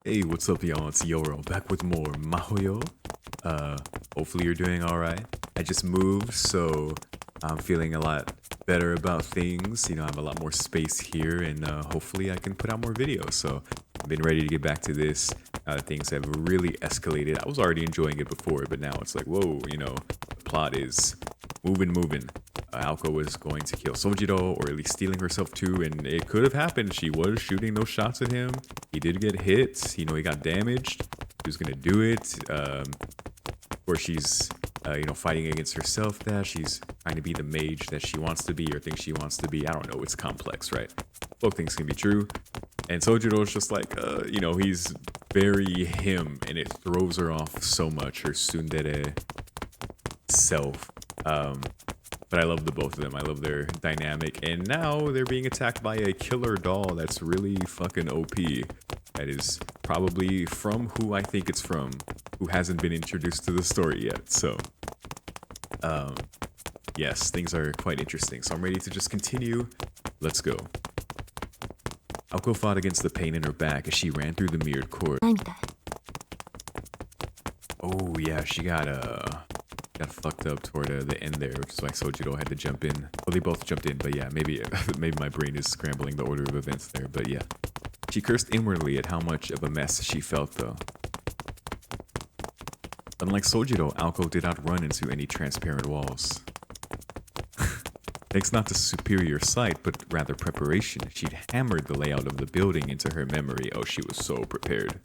Hey, what's up, y'all? It's YORO back with more Mahoyo. Hopefully you're doing all right. I just moved, so I'm feeling a lot better about things. I have a lot more space here, and hopefully I can put out more videos. So I've been ready to get back to this. Things have really escalated. I was already enjoying it before, but now it's like, whoa, the plot is moving. Aoko was going to kill Sojiro, or at least stealing herself too, and it could have happened. She was shooting those shots at him. He did get hit. He got damaged. He was gonna do it. Or she's, fighting against herself. That she's trying to be the mage that she wants to be, or thinks she wants to be. I don't know. It's complex, right? Both things can be true. And Sojiro's just like, he's very him, and it throws her off so much. Her tsundere self. But I love the both of them. I love their dynamic. And now they're being attacked by a killer doll that's really fucking OP. That is probably from who I think it's from, who hasn't been introduced to the story yet. So, yes, things are quite interesting. So I'm ready to just continue. Let's go. Aoko fought against the pain in her back as she ran through the mirrored court. Oh, yeah, she got fucked up toward the end there, which is why Sojiro had to jump in. Well, they both jumped in, but yeah, maybe my brain is scrambling the order of events there, but yeah. She cursed inwardly at how much of a mess she felt, though. Unlike Sojiro, Aoko did not run into any transparent walls. Thanks not to superior sight, but rather preparation, she'd hammered the layout of the building into her memory. Oh, she was so prepared.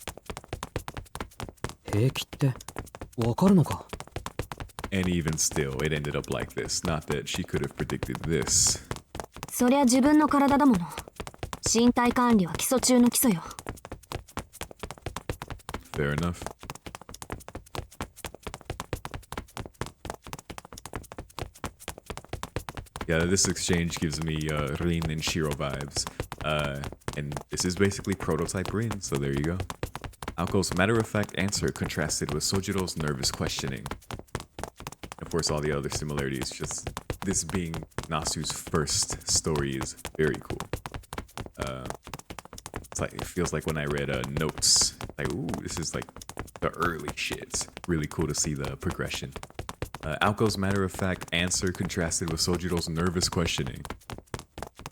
And even still, it ended up like this. Not that she could have predicted this. Fair enough. Yeah, this exchange gives me Rin and Shiro vibes. And this is basically prototype Rin, so there you go. Aoko's matter-of-fact answer contrasted with Sojiro's nervous questioning. Of course, all the other similarities, just this being Nasu's first story is very cool. It feels like when I read notes, like, ooh, this is like the early shit. Really cool to see the progression. Aoko's matter-of-fact answer contrasted with Sojiro's nervous questioning.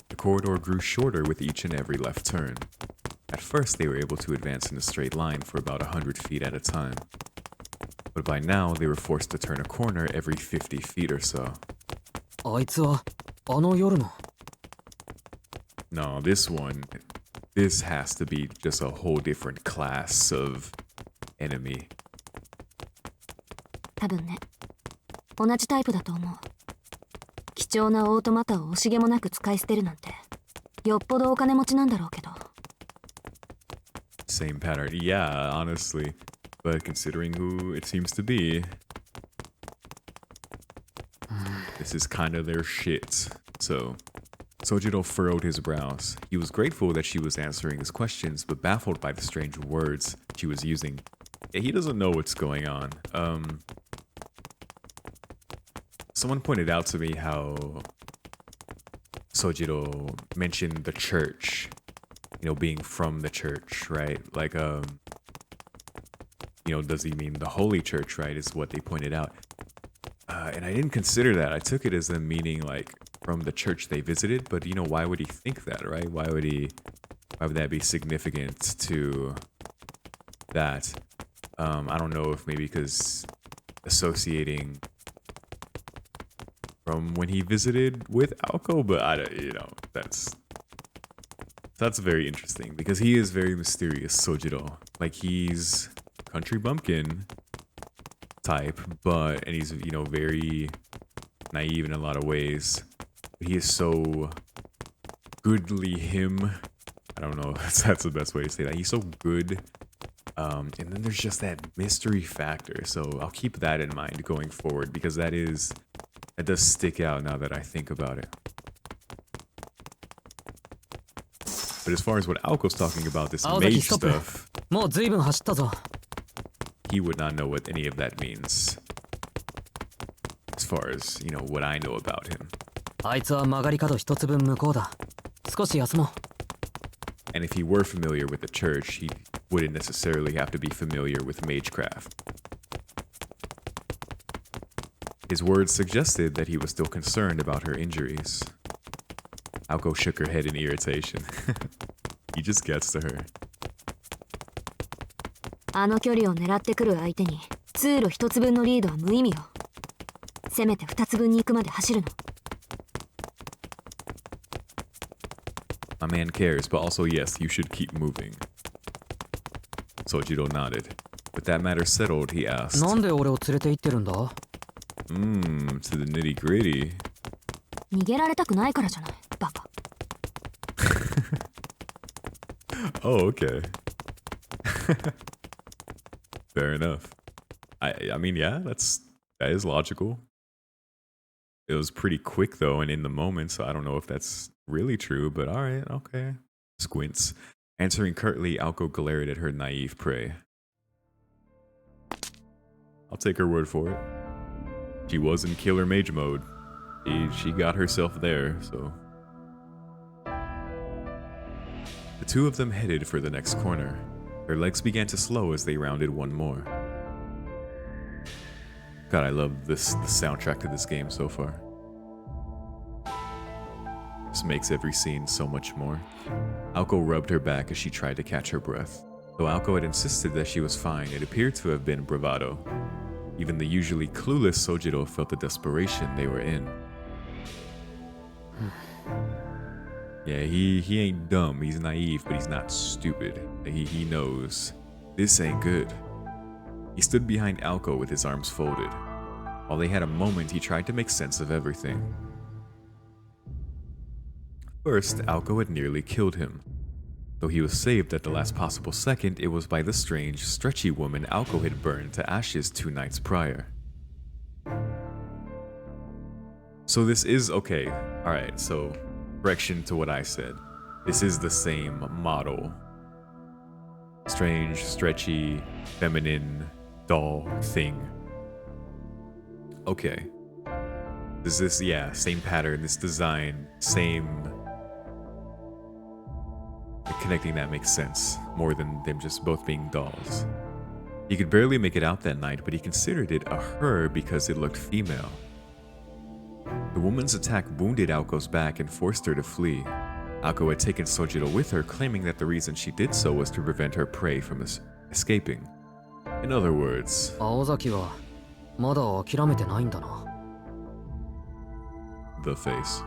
The corridor grew shorter with each and every left turn. At first, they were able to advance in a straight line for about 100 feet at a time. But by now, they were forced to turn a corner every 50 feet or so. No, this has to be just a whole different class of enemy. Same pattern, yeah, honestly. But considering who it seems to be, this is kind of their shit. So, Sojiro furrowed his brows. He was grateful that she was answering his questions, but baffled by the strange words she was using. He doesn't know what's going on. Someone pointed out to me how Sojiro mentioned the church, being from the church, right? Like, does he mean the Holy Church, right, is what they pointed out. And I didn't consider that. I took it as them meaning, like, from the church they visited, but, why would he think that, right? Why would that be significant to that? I don't know if maybe because associating from when he visited with Aoko, but that's very interesting, because he is very mysterious, Sojiro. Like, he's country bumpkin type, and he's, very naive in a lot of ways. But he is so goodly him. I don't know if that's the best way to say that. He's so good. And then there's just that mystery factor. So I'll keep that in mind going forward, because that does stick out now that I think about it. But as far as what Aoko's talking about, this mage stuff, he would not know what any of that means. As far as, what I know about him. And if he were familiar with the church, he wouldn't necessarily have to be familiar with magecraft. His words suggested that he was still concerned about her injuries. Aoko shook her head in irritation. He just gets to her. あの距離を狙ってくる相手に通路一つ分のリードは無意味よ。せめて二つ分に行くまで走るの。My man cares, but also yes, you should keep moving. Sojiro nodded. With that matter settled, he asked. なんで俺を連れて行ってるんだ to the nitty gritty. 逃げられたくないからじゃない、バカ。Oh, okay. Fair enough. I mean, yeah, that is logical. It was pretty quick though, and in the moment, so I don't know if that's really true, but alright, okay. Squints. Answering curtly, Aoko glared at her naive prey. I'll take her word for it. She was in killer mage mode. She got herself there, so. The two of them headed for the next corner. Their legs began to slow as they rounded one more. God, I love the soundtrack to this game so far. This makes every scene so much more. Aoko rubbed her back as she tried to catch her breath. Though Aoko had insisted that she was fine, it appeared to have been bravado. Even the usually clueless Sojiro felt the desperation they were in. Yeah, he ain't dumb, he's naive, but he's not stupid. He knows. This ain't good. He stood behind Aoko with his arms folded. While they had a moment, he tried to make sense of everything. First, Aoko had nearly killed him. Though he was saved at the last possible second, it was by the strange, stretchy woman Aoko had burned to ashes 2 nights prior. So this is okay. Alright, so correction to what I said. This is the same model. Strange, stretchy, feminine, doll thing. Okay. Is this, yeah, same pattern, this design, same. Connecting that makes sense, more than them just both being dolls. He could barely make it out that night, but he considered it a her because it looked female. The woman's attack wounded Aoko's back and forced her to flee. Aoko had taken Sojiro with her, claiming that the reason she did so was to prevent her prey from escaping. In other words, 青崎はまだ諦めてないんだな the face.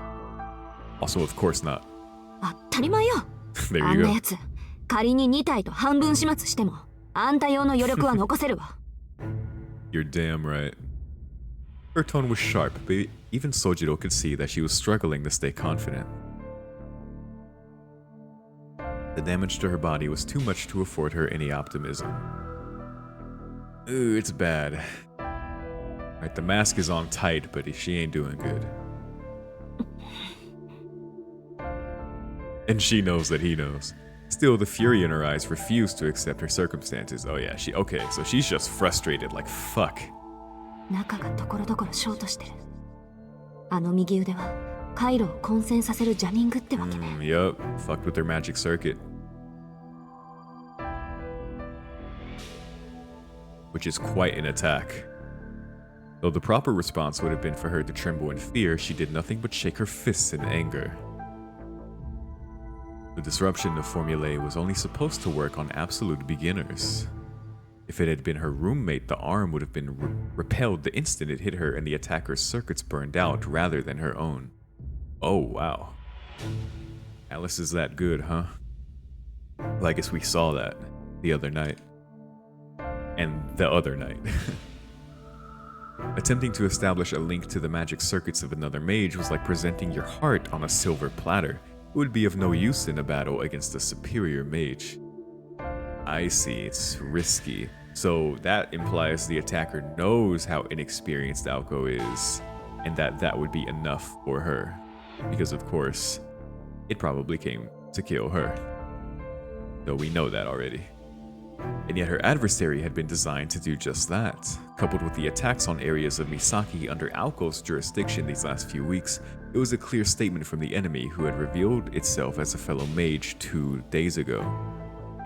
Also, of course not. 当たり前よ。There あん you な go. やつ、仮に2体と半分始末しても、あんた用の余力は残せるわ。You're damn right. Her tone was sharp, but even Sojiro could see that she was struggling to stay confident. The damage to her body was too much to afford her any optimism. Ooh, it's bad. Right, the mask is on tight, but she ain't doing good. And she knows that he knows. Still, the fury in her eyes refused to accept her circumstances. Oh yeah, okay, so she's just frustrated like fuck. 中がところどころショートしてる。あの右腕は回路を混戦させるジャミングってわけね。Yup, fucked with their magic circuit. Which is quite an attack. Though the proper response would have been for her to tremble in fear, she did nothing but shake her fists in anger. The disruption of formulae was only supposed to work on absolute beginners. If it had been her roommate, the arm would have been repelled the instant it hit her and the attacker's circuits burned out rather than her own. Oh, wow. Alice is that good, huh? Well, I guess we saw that the other night. And the other night. Attempting to establish a link to the magic circuits of another mage was like presenting your heart on a silver platter. It would be of no use in a battle against a superior mage. I see, it's risky. So that implies the attacker knows how inexperienced Aoko is, and that would be enough for her. Because of course, it probably came to kill her. Though we know that already. And yet her adversary had been designed to do just that. Coupled with the attacks on areas of Misaki under Aoko's jurisdiction these last few weeks, it was a clear statement from the enemy who had revealed itself as a fellow mage 2 days ago.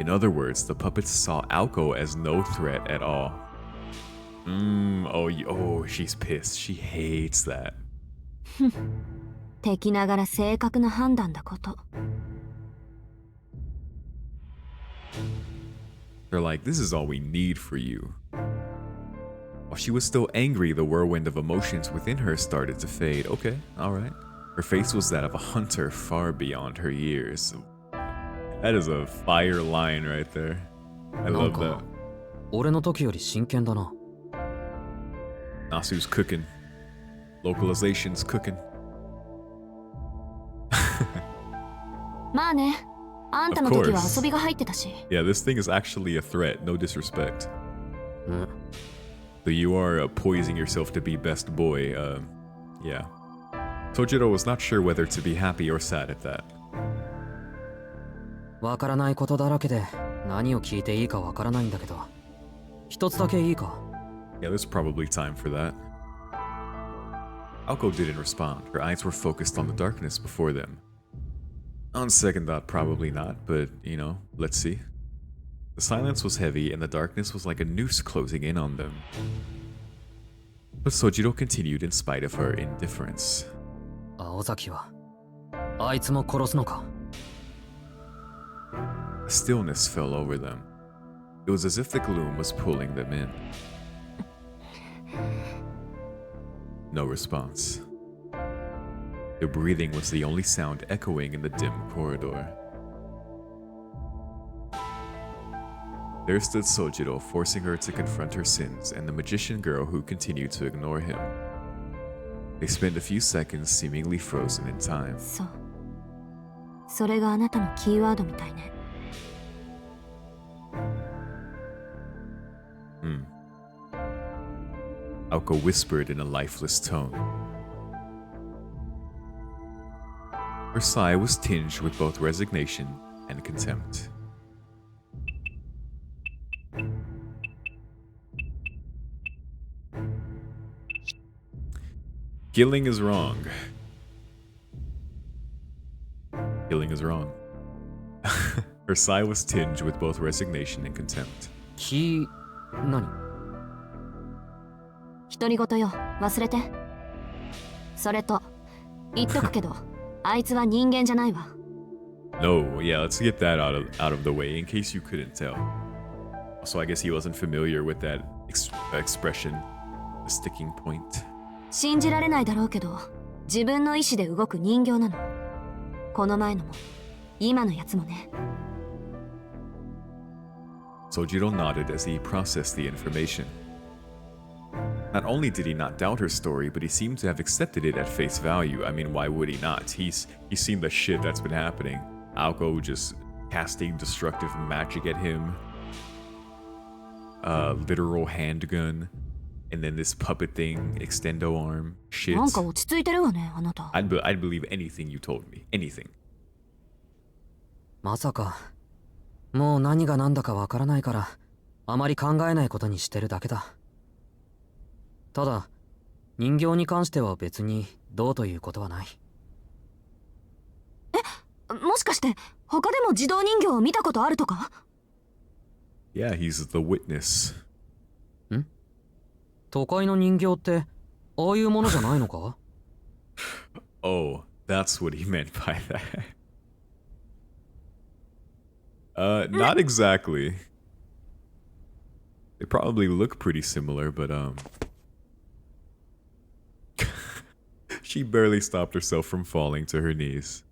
In other words, the puppets saw Aoko as no threat at all. Oh, she's pissed. She hates that. 敵ながら正確な判断だこと。They're like, this is all we need for you. While she was still angry, the whirlwind of emotions within her started to fade. Okay, alright. Her face was that of a hunter far beyond her years. That is a fire line right there. I love that. 俺の時より真剣だな。Nasu's cooking. Localization's cooking. まあね。あんたの時は遊びが入ってたし。Yeah, this thing is actually a threat. No disrespect. うん。 So you are poising yourself to be best boy. Yeah. Sojiro was not sure whether to be happy or sad at that. わからないことだらけで何を聞いていいかわからないんだけど、一つだけいいか。Yeah, there's probably time for that. Aoko didn't respond. Her eyes were focused on the darkness before them. On second thought, probably not, but, you know, let's see. The silence was heavy and the darkness was like a noose closing in on them. But Sojiro continued in spite of her indifference. 青崎はあいつも殺すのか。 A stillness fell over them. It was as if the gloom was pulling them in. No response. Their breathing was the only sound echoing in the dim corridor. There stood Sojiro, forcing her to confront her sins, and the magician girl who continued to ignore him. They spent a few seconds seemingly frozen in time. そう。それがあなたのキーワードみたいね。Aoko whispered in a lifeless tone. Her sigh was tinged with both resignation and contempt. Killing is wrong. Killing is wrong. Her sigh was tinged with both resignation and contempt. 何？独り言よ、忘れて。それと、言っとくけど、あいつは人間じゃないわ。No, yeah, let's get that out of the way in case you couldn't tell. Also, I guess he wasn't familiar with that expression, the sticking point. 信じられないだろうけど、自分の意志で動く人形なの。この前のも、今のやつもね。Sojiro nodded as he processed the information. Not only did he not doubt her story, but he seemed to have accepted it at face value. I mean, why would he not? He's seen the shit that's been happening. Aoko just casting destructive magic at him. Literal handgun. And then this puppet thing, extendo arm. Shit. なんか落ち着いてるわね、あなた。I'd believe anything you told me. Anything. まさか、もう何が何だかわからないから、あまり考えないことにしてるだけだ。ただ、人形に関しては別にどうということはない。もしかして、他でも自動人形を見たことあるとか？ Yeah, he's the witness. ん？都会の人形って、ああいうものじゃないのか？ Oh, that's what he meant by that. Not exactly. They probably look pretty similar, but she barely stopped herself from falling to her knees.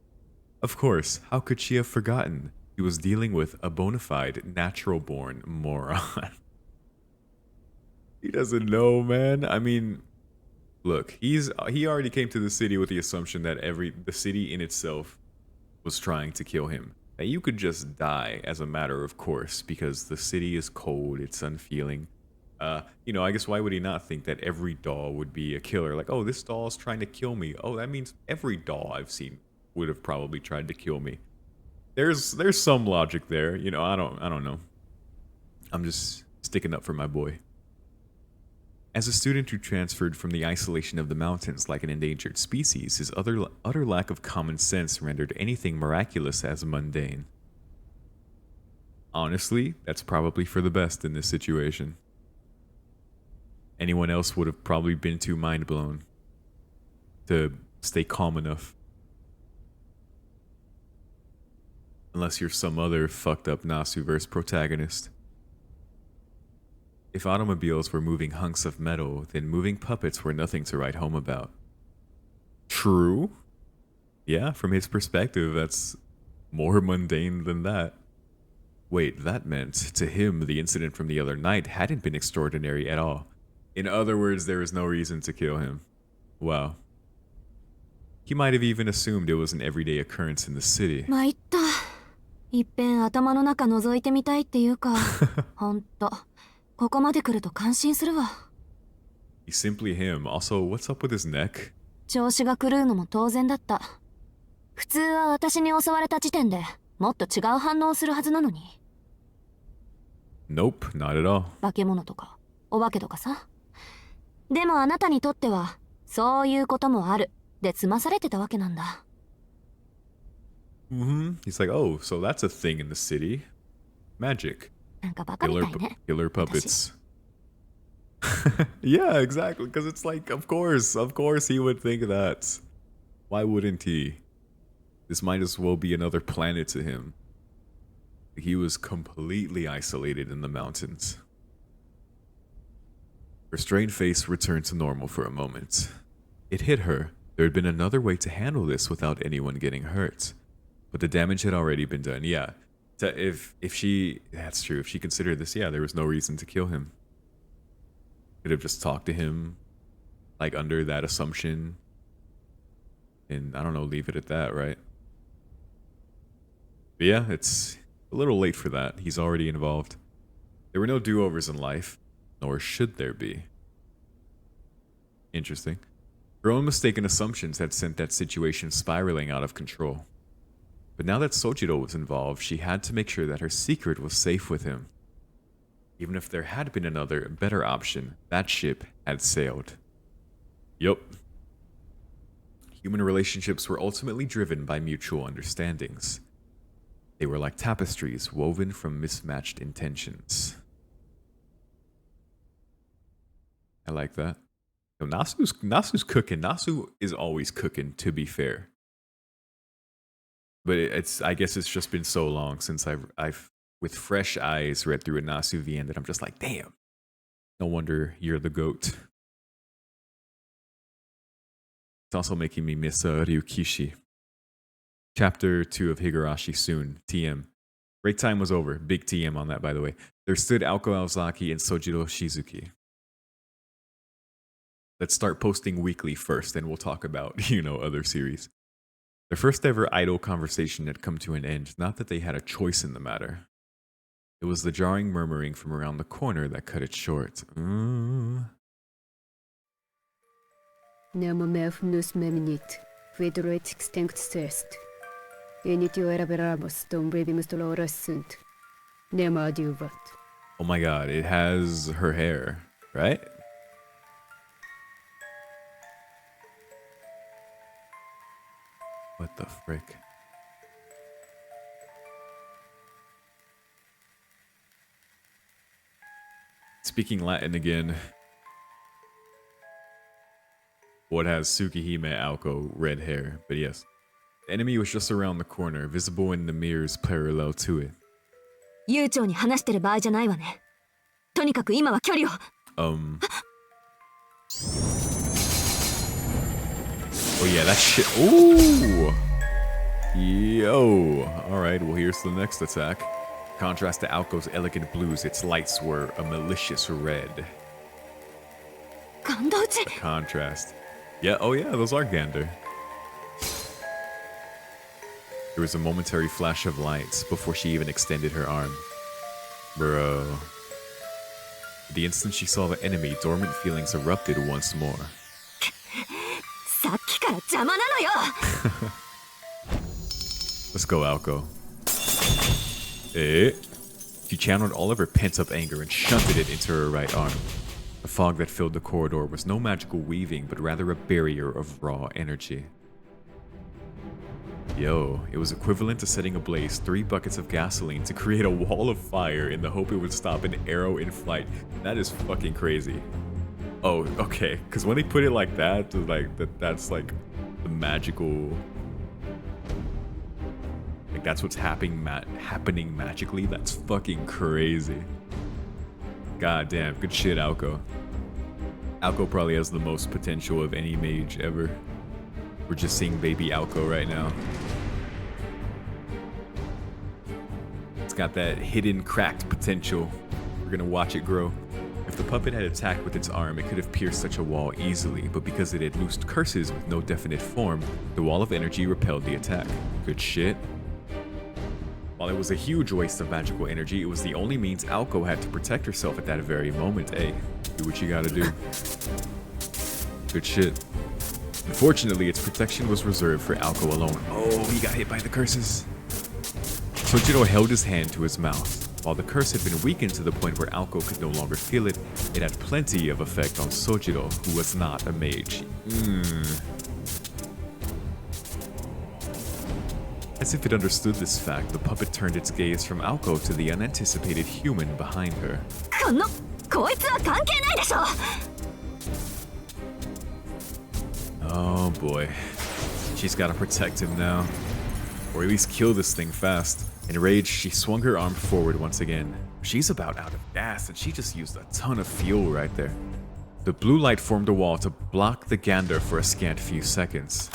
Of course, how could she have forgotten? He was dealing with a bona fide, natural-born moron. He doesn't know, man. I mean, look, he already came to the city with the assumption that the city in itself was trying to kill him. That you could just die as a matter of course because the city is cold, it's unfeeling. You know, I guess why would he not think that every doll would be a killer? Like, oh, this doll is trying to kill me. Oh, that means every doll I've seen would have probably tried to kill me. There's some logic there, you know. I don't know. I'm just sticking up for my boy. As a student who transferred from the isolation of the mountains like an endangered species, his utter lack of common sense rendered anything miraculous as mundane. Honestly, that's probably for the best in this situation. Anyone else would have probably been too mind blown to stay calm enough. Unless you're some other fucked up Nasuverse protagonist. If automobiles were moving hunks of metal, then moving puppets were nothing to write home about. True. Yeah, from his perspective, that's more mundane than that. Wait, that meant, to him, the incident from the other night hadn't been extraordinary at all. In other words, there was no reason to kill him. Wow. He might have even assumed it was an everyday occurrence in the city. 参った。いっぺん頭の中覗いてみたいっていうか、ほんと、ここまで来ると感心するわ。He's simply him. Also, what's up with his neck? 調子が狂うのも当然だった。普通は私に襲われた時点でもっと違う反応をするはずなのに。Nope, not at all. 化け物とか、お化けとかさ。でもあなたにとっては、そういうこともある。で済まされてたわけなんだ。He's like, oh, so that's a thing in the city. Magic. なんかバカみたいね。Killer puppets. Yeah, exactly. Because it's like, of course he would think that. Why wouldn't he? This might as well be another planet to him. He was completely isolated in the mountains. Her strained face returned to normal for a moment. It hit her. There had been another way to handle this without anyone getting hurt. But the damage had already been done. Yeah. If she... That's true. If she considered this, yeah, there was no reason to kill him. Could have just talked to him, like, under that assumption. And, I don't know, leave it at that, right? But yeah, it's a little late for that. He's already involved. There were no do-overs in life, nor should there be. Interesting. Her own mistaken assumptions had sent that situation spiraling out of control. But now that Sojiro was involved, she had to make sure that her secret was safe with him. Even if there had been another, better option, that ship had sailed. Yup. Human relationships were ultimately driven by mutual understandings. They were like tapestries woven from mismatched intentions. I like that. So Nasu's cooking. Nasu is always cooking, to be fair. But I guess it's just been so long since I've with fresh eyes read through a Nasu VN that I'm just like, damn. No wonder you're the GOAT. It's also making me miss Ryukishi. Chapter 2 of Higurashi soon. TM. Break time was over. Big TM on that, by the way. There stood Aoko Aozaki and Sojiro Shizuki. Let's start posting weekly first, and we'll talk about, other series. Their first ever idle conversation had come to an end, not that they had a choice in the matter. It was the jarring murmuring from around the corner that cut it short. Oh my god, it has her hair, right? What the frick? Speaking Latin again. What has Tsukihime Aoko red hair? But yes. The enemy was just around the corner, visible in the mirrors parallel to it. 悠長に話してる場合じゃないわね。とにかく今は距離を。Oh yeah, that shit. Ooh! Yo! Alright, well here's the next attack. Contrast to Aoko's elegant blues, its lights were a malicious red. ガンダ打ち。 The contrast. Yeah, oh yeah, those are Gander. There was a momentary flash of lights before she even extended her arm. Bro. The instant she saw the enemy, dormant feelings erupted once more. さっきから邪魔なのよ。 Let's go, Aoko. She channeled all of her pent-up anger and shunted it into her right arm. The fog that filled the corridor was no magical weaving, but rather a barrier of raw energy. Yo, it was equivalent to setting ablaze 3 buckets of gasoline to create a wall of fire in the hope it would stop an arrow in flight. That is fucking crazy. Oh, okay, because when they put it like that, that's like the magical... Like that's what's happening magically. That's fucking crazy. God damn, good shit, Aoko. Aoko probably has the most potential of any mage ever. We're just seeing baby Aoko right now. It's got that hidden, cracked potential. We're gonna watch it grow. If the puppet had attacked with its arm, it could have pierced such a wall easily, but because it had loosed curses with no definite form, the wall of energy repelled the attack. Good shit. While it was a huge waste of magical energy, it was the only means Aoko had to protect herself at that very moment. Hey, do what you gotta do. Good shit. Unfortunately, its protection was reserved for Aoko alone. Oh, he got hit by the curses. Sojiro held his hand to his mouth. While the curse had been weakened to the point where Aoko could no longer feel it, it had plenty of effect on Sojiro, who was not a mage. As if it understood this fact, the puppet turned its gaze from Aoko to the unanticipated human behind her. Oh boy. She's gotta protect him now. Or at least kill this thing fast. Enraged, she swung her arm forward once again. She's about out of gas, and she just used a ton of fuel right there. The blue light formed a wall to block the gander for a scant few seconds.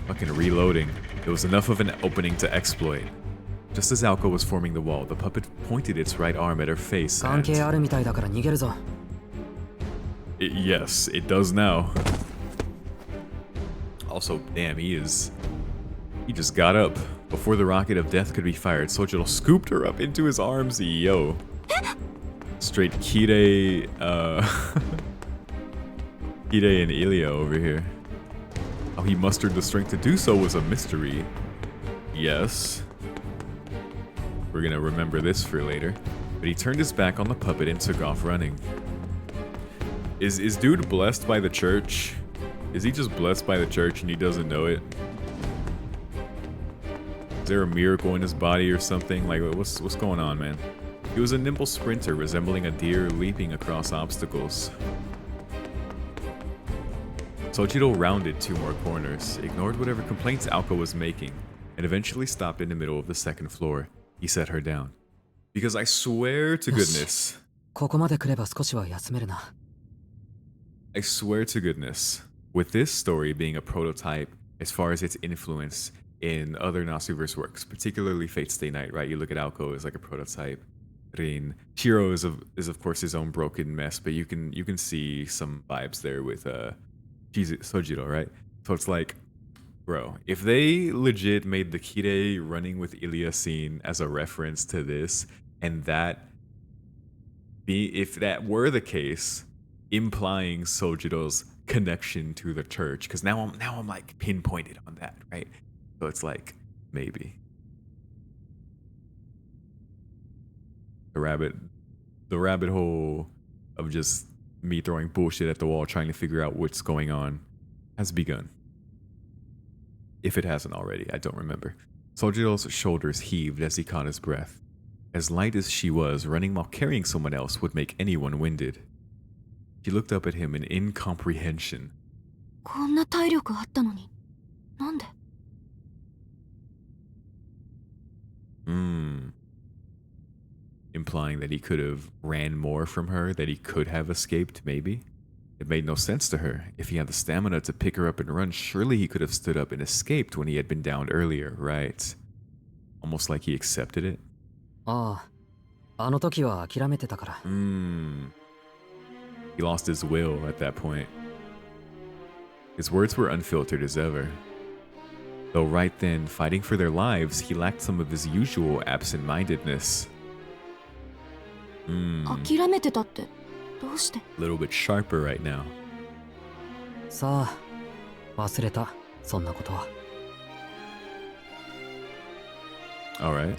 Fucking reloading. There was enough of an opening to exploit. Just as Aoko was forming the wall, the puppet pointed its right arm at her face and... Yes, it does now. Also, damn, he just got up. Before the rocket of death could be fired, Sojiro scooped her up into his arms. Yo. Straight Kire, Kire and Ilya over here. How he mustered the strength to do so was a mystery. Yes. We're gonna remember this for later. But he turned his back on the puppet and took off running. Is dude blessed by the church? Is he just blessed by the church and he doesn't know it? Is there a miracle in his body or something? Like, what's going on, man? He was a nimble sprinter, resembling a deer leaping across obstacles. Sojiro rounded 2 more corners, ignored whatever complaints Aoko was making, and eventually stopped in the middle of the 2nd floor. He set her down. Because I swear to goodness... I swear to goodness, with this story being a prototype as far as its influence in other Nasuverse works, particularly Fate Stay Night, right? You look at Aoko as like a prototype. Rin. Shiro is of course his own broken mess, but you can see some vibes there with Sojiro, right? So it's like, bro, if they legit made the Kire running with Ilya scene as a reference to this, and if that were the case, implying Sojiro's connection to the church, because now I'm like pinpointed on that, right? So it's like, maybe. The rabbit hole of just me throwing bullshit at the wall trying to figure out what's going on has begun. If it hasn't already, I don't remember. Sojiro's shoulders heaved as he caught his breath. As light as she was, running while carrying someone else would make anyone winded. She looked up at him in incomprehension. Implying that he could have ran more from her, that he could have escaped, maybe? It made no sense to her. If he had the stamina to pick her up and run, surely he could have stood up and escaped when he had been downed earlier, right? Almost like he accepted it. He lost his will at that point. His words were unfiltered as ever. Though right then, fighting for their lives, he lacked some of his usual absent-mindedness. A little bit sharper right now. Alright.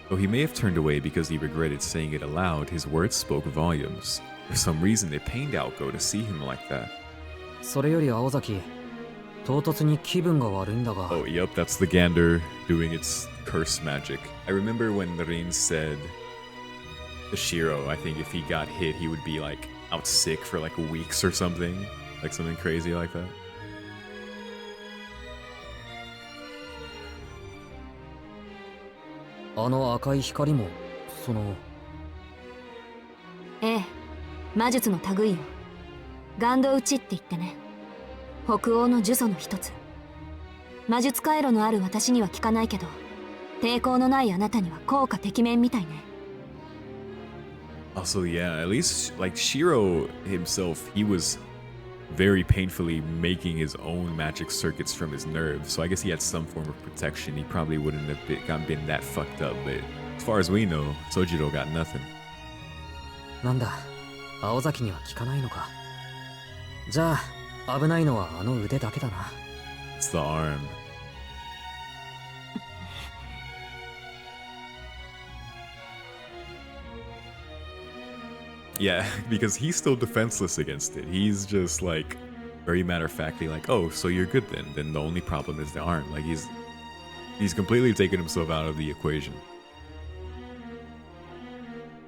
Though he may have turned away because he regretted saying it aloud, his words spoke volumes. For some reason, it pained Aoko to see him like that. 唐突に気分が悪いんだが。 Oh, yep, that's the gander doing its curse magic. I remember when Rin said to Shiro, I think if he got hit, he would be like out sick for like weeks or something. Like something crazy like that. あの赤い光も、その。ええ、魔術の類よ。ガンド打ちって言ってね。北欧の呪詛の一つ。魔術回路のある私には効かないけど、抵抗のないあなたには効果てきめんみたいね。Also, yeah, at least like Shiro himself, he was very painfully making his own magic circuits from his nerves. So I guess he had some form of protection. He probably wouldn't have been that fucked up. But as far as we know, Sojiro got nothing. なんだ、青崎には効かないのか。じゃあ、危ないのはあの腕だけだな。It's the arm. Yeah, because he's still defenseless against it. He's just like very matter-of-factly like, oh, so you're good then. Then the only problem is the arm. Like he's completely taken himself out of the equation.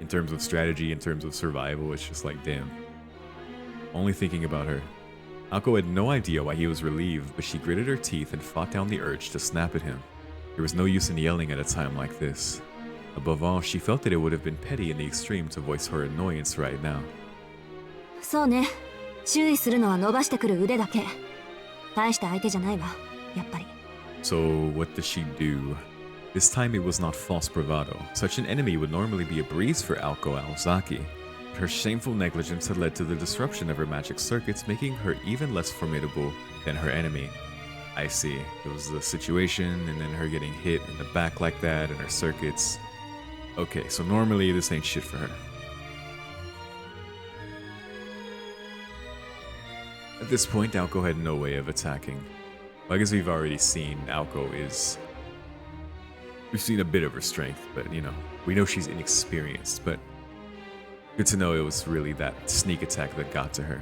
In terms of strategy, in terms of survival, it's just like, damn. Only thinking about her. Ako had no idea why he was relieved, but she gritted her teeth and fought down the urge to snap at him. There was no use in yelling at a time like this. Above all, she felt that it would have been petty in the extreme to voice her annoyance right now. そうね。注意するのは伸ばしてくる腕だけ。大した相手じゃないわ、やっぱり。So, what does she do? This time it was not false bravado. Such an enemy would normally be a breeze for Aoko Aozaki. Her shameful negligence had led to the disruption of her magic circuits, making her even less formidable than her enemy. I see. It was the situation, and then her getting hit in the back like that, and her circuits. Okay, so normally this ain't shit for her. At this point, Aoko had no way of attacking. Well, I guess we've already seen Aoko is... We've seen a bit of her strength, but, you know, we know she's inexperienced, but good to know it was really that sneak attack that got to her.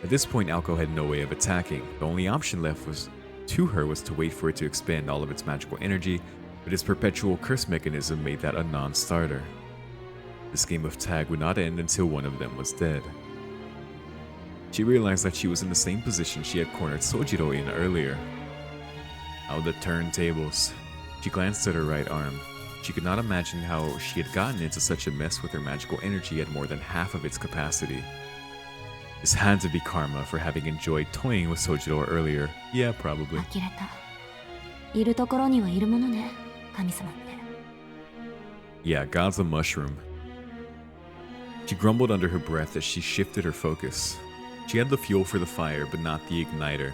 At this point, Aoko had no way of attacking. The only option left was to wait for it to expend all of its magical energy, but its perpetual curse mechanism made that a non-starter. This game of tag would not end until one of them was dead. She realized that she was in the same position she had cornered Sojiro in earlier. How the turntables. She glanced at her right arm. She could not imagine how she had gotten into such a mess with her magical energy at more than half of its capacity. This had to be karma for having enjoyed toying with Sojiro earlier. Yeah, probably. 呆れた。いるところにはいるものね、神様って。Yeah, God's a mushroom. She grumbled under her breath as she shifted her focus. She had the fuel for the fire, but not the igniter.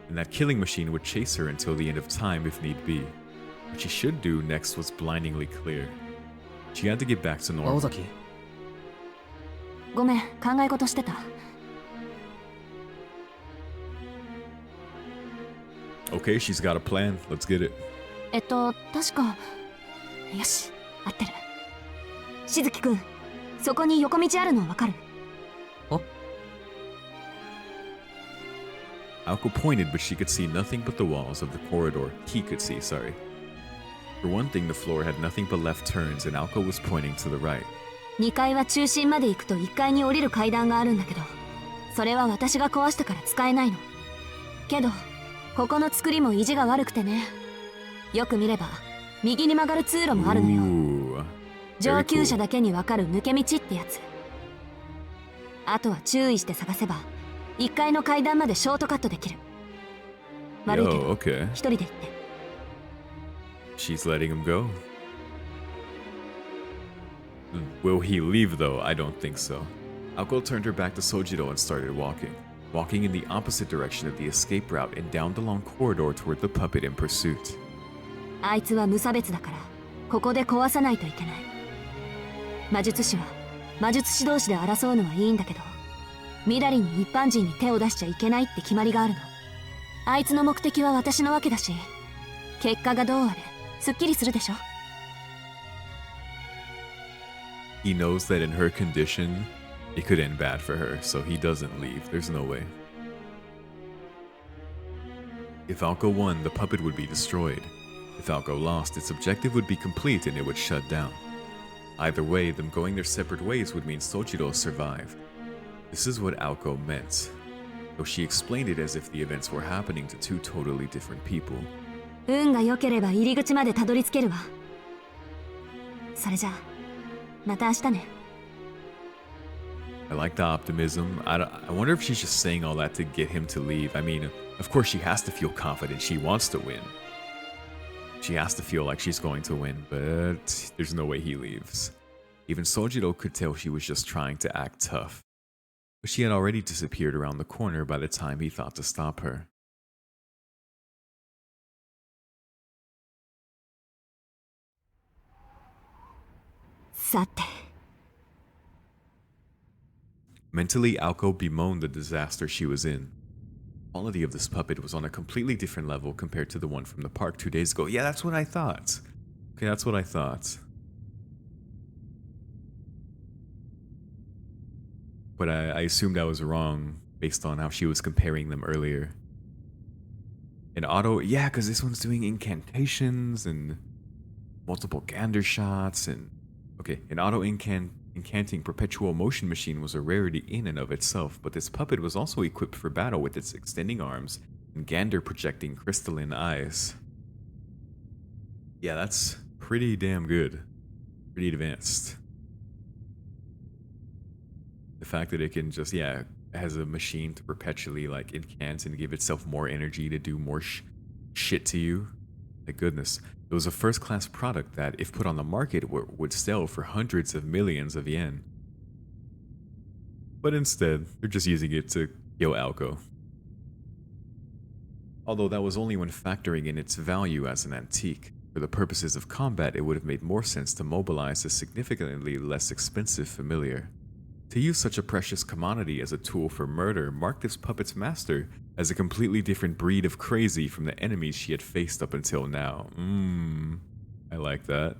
And that killing machine would chase her until the end of time if need be. What she should do next was blindingly clear. She had to get back to normal. 青崎、ごめん、考え事してた。Okay, she's got a plan. Let's get it. 確か。よし、合ってる。しずきくん、そこに横道あるのわかる？ Aoko pointed, but she could see nothing but the walls of the corridor. He could see, sorry. For one thing, the floor had nothing but left turns, and Aoko was pointing to the right. 2階は中心まで行くと1階に降りる階段があるんだけど、それは私が壊したから使えないの。けど、ここの作りも意地が悪くてね。よく見れば、右に曲がる通路もあるのよ。Ooh, 上級者だけにわかる抜け道ってやつ。あとは注意して探せば、1階の階段までショートカットできる。悪いけど、 okay. 一人で行って。She's letting him go. Will he leave though? I don't think so. Aoko turned her back to Sojiro and started walking in the opposite direction of the escape route and down the long corridor toward the puppet in pursuit. あいつは無差別だから、ここで壊さないといけない。魔術師は魔術師同士で争うのはいいんだけど、みだりに一般人に手を出しちゃいけないって決まりがあるの。あいつの目的は私のわけだし、結果がどうあれ、すっきりするでしょ。He knows that in her condition, It could end bad for her, so he doesn't leave. There's no way. If Alco won, the puppet would be destroyed. If Alco lost, its objective would be complete and it would shut down. Either way, them going their separate ways would mean Sojiro survived. This is what Alco meant, though she explained it as if the events were happening to two totally different people. 運が良ければ入り口までたどり着けるわ。それじゃあ、また明日ね。I like the optimism. I wonder if she's just saying all that to get him to leave. I mean, of course she has to feel confident. She wants to win. She has to feel like she's going to win, but there's no way he leaves. Even Sojiro could tell she was just trying to act tough. But she had already disappeared around the corner by the time he thought to stop her. Mentally, Alco bemoaned the disaster she was in. The quality of this puppet was on a completely different level compared to the one from the park 2 days ago. Yeah, that's what I thought. Okay, that's what I thought. But I assumed I was wrong based on how she was comparing them earlier. And Auto, yeah, because this one's doing incantations and multiple gander shots and... Okay, an Auto incanting perpetual motion machine was a rarity in and of itself, but this puppet was also equipped for battle with its extending arms and gander projecting crystalline eyes. Yeah, that's pretty damn good. Pretty advanced. The fact that it can just, yeah, has a machine to perpetually like incant and give itself more energy to do more shit to you. Thank goodness. It was a first-class product that, if put on the market, would sell for hundreds of millions of yen. But instead, they're just using it to kill Alco. Although that was only when factoring in its value as an antique. For the purposes of combat, it would have made more sense to mobilize a significantly less expensive familiar. To use such a precious commodity as a tool for murder marked this puppet's master as a completely different breed of crazy from the enemies she had faced up until now. I like that.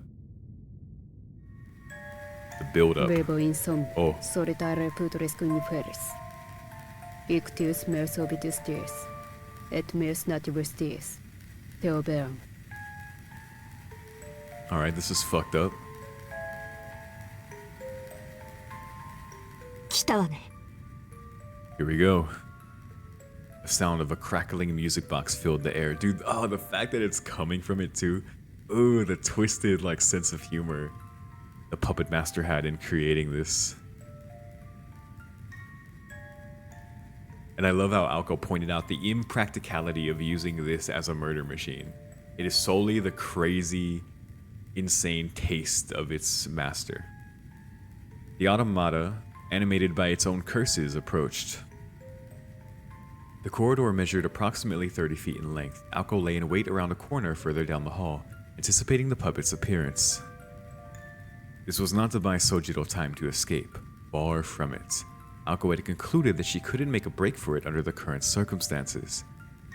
The build-up. Oh. Alright, this is fucked up. Here we go. The sound of a crackling music box filled the air. Dude, oh, the fact that it's coming from it too. Ooh, the twisted like sense of humor the puppet master had in creating this. And I love how Alco pointed out the impracticality of using this as a murder machine. It is solely the crazy, insane taste of its master. The automata, animated by its own curses, approached. The corridor measured approximately 30 feet in length. Alco lay in wait around a corner further down the hall, anticipating the puppet's appearance. This was not to buy Sojiro time to escape. Far from it. Alco had concluded that she couldn't make a break for it under the current circumstances.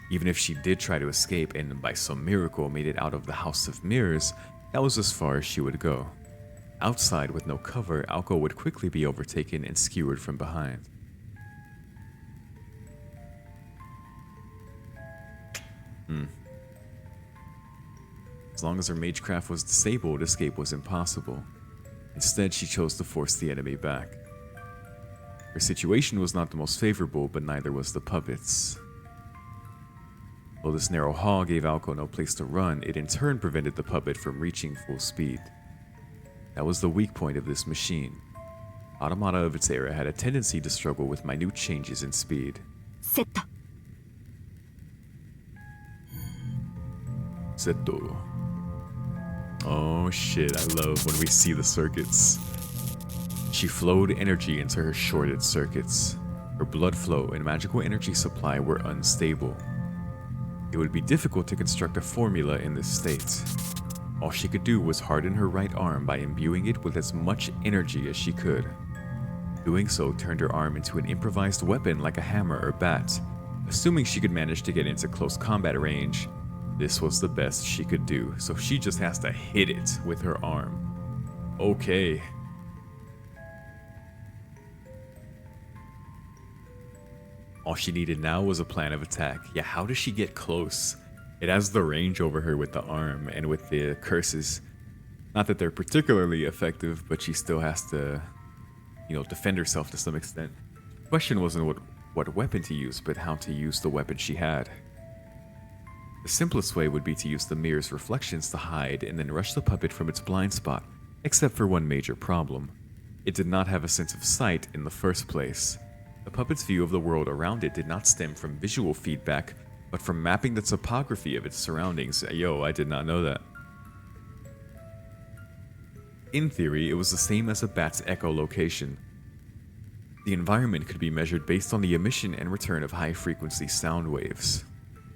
Even if she did try to escape and by some miracle made it out of the House of Mirrors, that was as far as she would go. Outside with no cover, Alco would quickly be overtaken and skewered from behind. As long as her magecraft was disabled, escape was impossible. Instead, she chose to force the enemy back. Her situation was not the most favorable, but neither was the puppet's. While this narrow hall gave Alco no place to run, it in turn prevented the puppet from reaching full speed. That was the weak point of this machine. Automata of its era had a tendency to struggle with minute changes in speed. Seto. Oh shit, I love when we see the circuits. She flowed energy into her shorted circuits. Her blood flow and magical energy supply were unstable. It would be difficult to construct a formula in this state. All she could do was harden her right arm by imbuing it with as much energy as she could. Doing so turned her arm into an improvised weapon like a hammer or bat. Assuming she could manage to get into close combat range, this was the best she could do, so she just has to hit it with her arm. Okay. All she needed now was a plan of attack. Yeah, how does she get close? It has the range over her with the arm and with the curses. Not that they're particularly effective, but she still has to, defend herself to some extent. The question wasn't what weapon to use, but how to use the weapon she had. The simplest way would be to use the mirror's reflections to hide and then rush the puppet from its blind spot, except for one major problem. It did not have a sense of sight in the first place. The puppet's view of the world around it did not stem from visual feedback, but from mapping the topography of its surroundings. Yo, I did not know that. In theory, it was the same as a bat's echolocation. The environment could be measured based on the emission and return of high-frequency sound waves.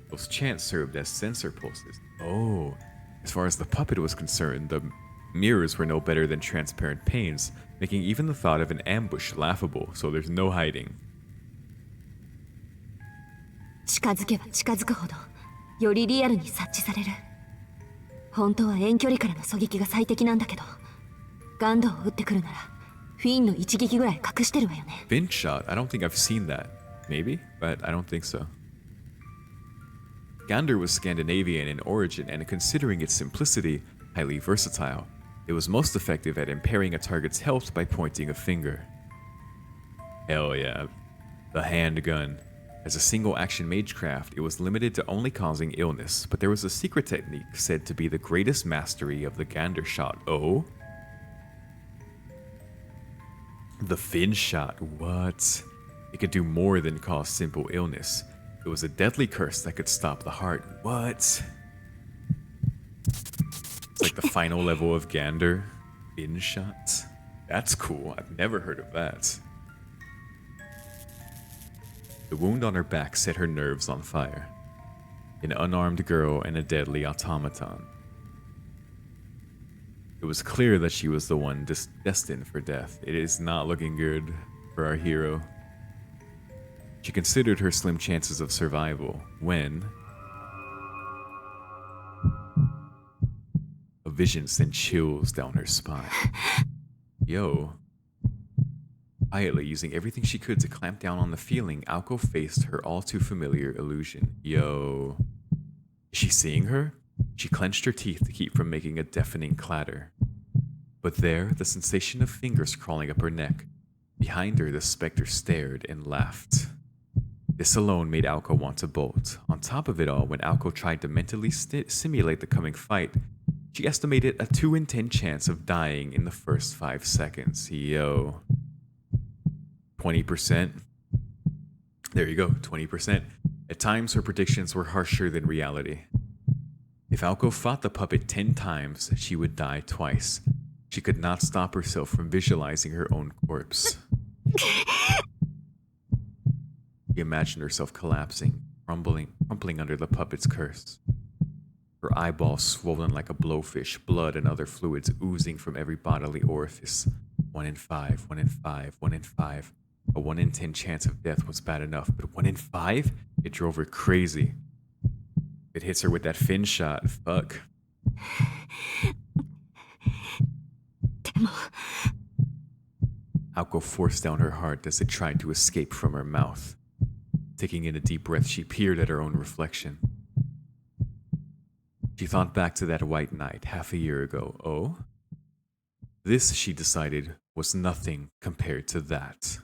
Those chants served as sensor pulses. Oh, as far as the puppet was concerned, the mirrors were no better than transparent panes, making even the thought of an ambush laughable, so there's no hiding. 近づけば近づくほどよりリアルに察知される。本当は遠距離からの狙撃が最適なんだけど、ガンドを撃ってくるならフィンの一撃ぐらい隠してるわよね。Fin shot? I don't think I've seen that. Maybe, but I don't think so. Gander was Scandinavian in origin and, considering its simplicity, highly versatile. It was most effective at impairing a target's health by pointing a finger. Hell yeah. The handgun. As a single-action magecraft, it was limited to only causing illness, but there was a secret technique said to be the greatest mastery of the Gander shot. Oh? The Fin shot. What? It could do more than cause simple illness. It was a deadly curse that could stop the heart. What? It's like the final level of Gander. Fin shot? That's cool. I've never heard of that. The wound on her back set her nerves on fire. An unarmed girl and a deadly automaton. It was clear that she was the one destined for death. It is not looking good for our hero. She considered her slim chances of survival when a vision sent chills down her spine. Yo. Quietly, using everything she could to clamp down on the feeling, Aoko faced her all too familiar illusion. Yo. Is she seeing her? She clenched her teeth to keep from making a deafening clatter. But there, the sensation of fingers crawling up her neck. Behind her, the specter stared and laughed. This alone made Aoko want to bolt. On top of it all, when Aoko tried to mentally simulate the coming fight, she estimated a 2 in 10 chance of dying in the first 5 seconds. Yo. 20%. There you go, 20%. At times, her predictions were harsher than reality. If Aoko fought the puppet 10 times, she would die twice. She could not stop herself from visualizing her own corpse. She imagined herself collapsing, crumpling under the puppet's curse. Her eyeballs swollen like a blowfish, blood and other fluids oozing from every bodily orifice. 1 in 5, 1 in 5, 1 in 5. A 1 in 10 chance of death was bad enough, but 1 in 5? It drove her crazy. It hits her with that fin shot. Fuck. Aoko forced down her heart as it tried to escape from her mouth. Taking in a deep breath, she peered at her own reflection. She thought back to that white night half a year ago. Oh? This, she decided, was nothing compared to that.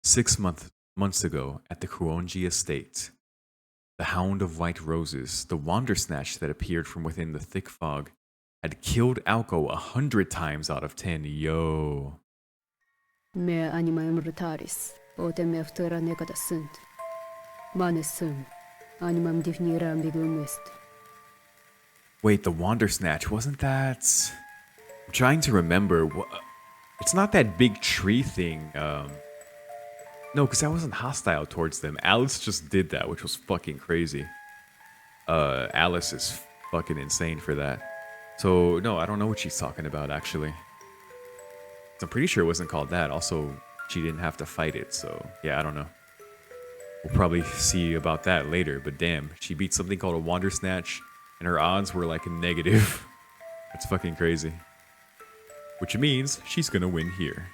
6 months ago, at the Kuonji estate, the Hound of White Roses, the Wandersnatch that appeared from within the thick fog, had killed Aoko 100 times out of 10. Yo. Mehr animam brutalis, oder mehr futura negata sunt. Manus sum, animam definira ambiguum est. Wait, the Wandersnatch, wasn't that... I'm trying to remember. It's not that big tree thing. No, because I wasn't hostile towards them. Alice just did that, which was fucking crazy. Alice is fucking insane for that. So, no, I don't know what she's talking about, actually. I'm pretty sure it wasn't called that. Also, she didn't have to fight it, so yeah, I don't know. We'll probably see about that later, but damn, she beat something called a Wandersnatch, and her odds were like a negative. That's fucking crazy. Which means she's gonna win here.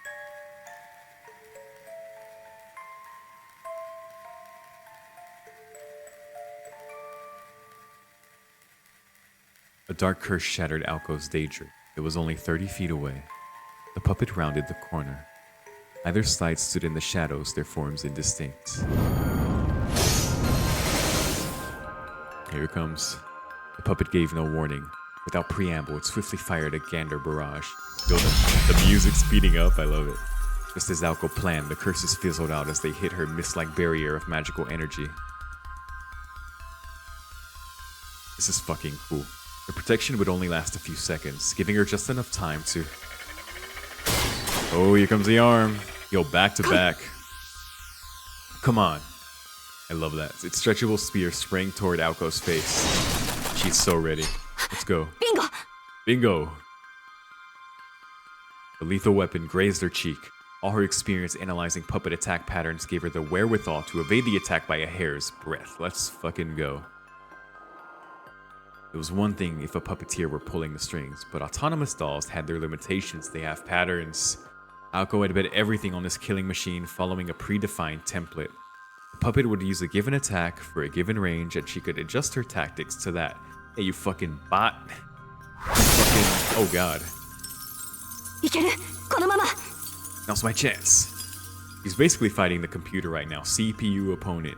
dark curse shattered Alko's daydream. It was only 30 feet away. The puppet rounded the corner. Either side stood in the shadows, their forms indistinct. Here it comes. The puppet gave no warning. Without preamble, it swiftly fired a Gander barrage. Feel the music speeding up, I love it. Just as Alko planned, the curses fizzled out as they hit her mist-like barrier of magical energy. This is fucking cool. The protection would only last a few seconds, giving her just enough time to... Oh, here comes the arm. Yo, back to back. Come on. I love that. Its stretchable spear sprang toward Alko's face. She's so ready. Let's go. Bingo! Bingo! The lethal weapon grazed her cheek. All her experience analyzing puppet attack patterns gave her the wherewithal to evade the attack by a hair's breadth. Let's fucking go. It was one thing if a puppeteer were pulling the strings, but autonomous dolls had their limitations. They have patterns. Alko had bet everything on this killing machine following a predefined template. The puppet would use a given attack for a given range, and she could adjust her tactics to that. Hey, you fucking bot. You fucking... Oh god. いけるこのまま Now's my chance. He's basically fighting the computer right now. CPU opponent.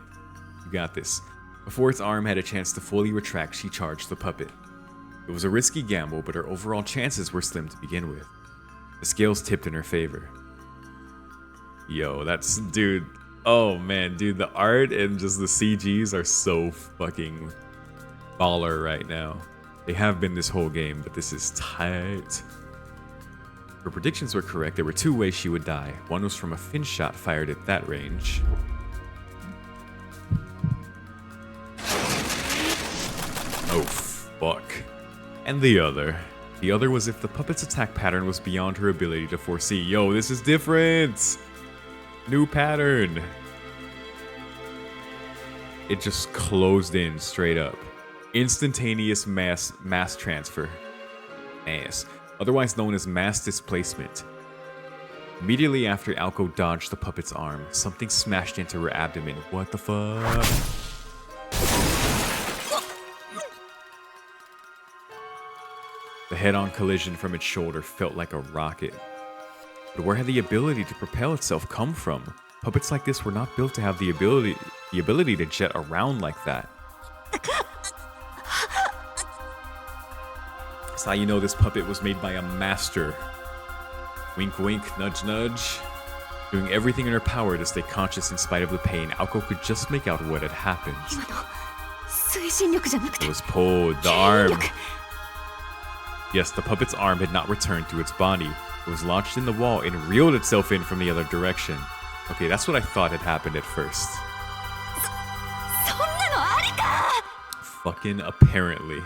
You got this. Before its arm had a chance to fully retract, she charged the puppet. It was a risky gamble, but her overall chances were slim to begin with. The scales tipped in her favor. Yo, that's... Dude. Oh man, dude. The art and just the CGs are so fucking baller right now. They have been this whole game, but this is tight. Her predictions were correct. There were two ways she would die. One was from a fin shot fired at that range. Oh, fuck. And the other was if the puppet's attack pattern was beyond her ability to foresee. Yo, this is different! New pattern! It just closed in straight up. Instantaneous mass transfer. Mass. Otherwise known as mass displacement. Immediately after Alko dodged the puppet's arm, something smashed into her abdomen. What the fuck? The head-on collision from its shoulder felt like a rocket. But where had the ability to propel itself come from? Puppets like this were not built to have the ability to jet around like that. That's how you know this puppet was made by a master. Wink wink, nudge nudge. Doing everything in her power to stay conscious in spite of the pain, Alko could just make out what had happened. 今の推進力じゃなくて It was pulled, the arm. Yes, the puppet's arm had not returned to its body. It was launched in the wall and reeled itself in from the other direction. Okay, that's what I thought had happened at first. そんなのありか Fucking apparently.